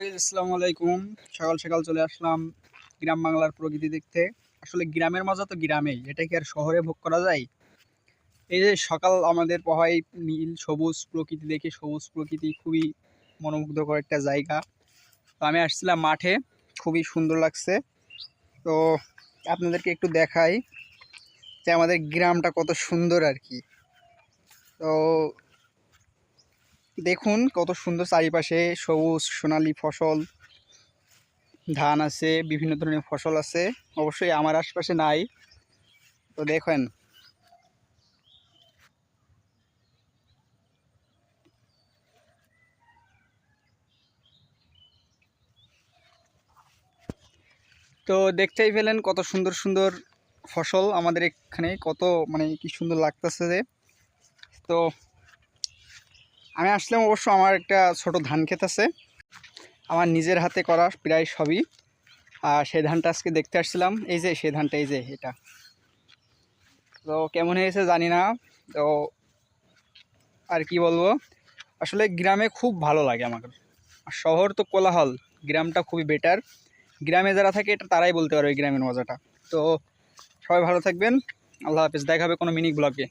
আসসালামু আলাইকুম। সকাল সকাল চলে আসলাম গ্রাম বাংলার প্রকৃতি দেখতে। আসলে গ্রামের মজা তো গ্রামেই, এটা কি আর শহরে ভোগ করা যায়? এই যে সকাল আমাদের পোহাই, নীল সবুজ প্রকৃতি দেখে, সবুজ প্রকৃতি খুবই মনোমুগ্ধকর একটা জায়গা। তো আমি আসছিলাম মাঠে, খুবই সুন্দর লাগছে। তো আপনাদেরকে একটু দেখাই যে আমাদের গ্রামটা কত সুন্দর আর কি। তো দেখুন কত সুন্দর, চারিপাশে সবুজ সোনালী ফসল, ধান আছে, বিভিন্ন ধরনের ফসল আছে। অবশ্যই আমার আশপাশে নাই। তো দেখেন, তো দেখতেই পেলেন কত সুন্দর সুন্দর ফসল আমাদের এখানে, কত মানে কি সুন্দর লাগতেছে যে। তো আমি আসলাম, অবশ্য আমার একটা ছোট ধান ক্ষেত আছে, আমার নিজের হাতে করা প্রায় সবই। আর সেই ধানটা আজকে দেখতে আসছিলাম, এই যে সেই ধানটা, এই যে এটা। তো কেমন হয়েছে জানি না। তো আর কি বলবো, আসলে গ্রামে খুব ভালো লাগে আমার। আর শহর তো কোলাহল, গ্রামটা খুবই বেটার। গ্রামে যারা থাকে এটা তারাই বলতে পারবে গ্রামের মজাটা। তো সবাই ভালো থাকবেন, আল্লাহ হাফেজ, দেখা হবে কোনো মিনি ব্লগে।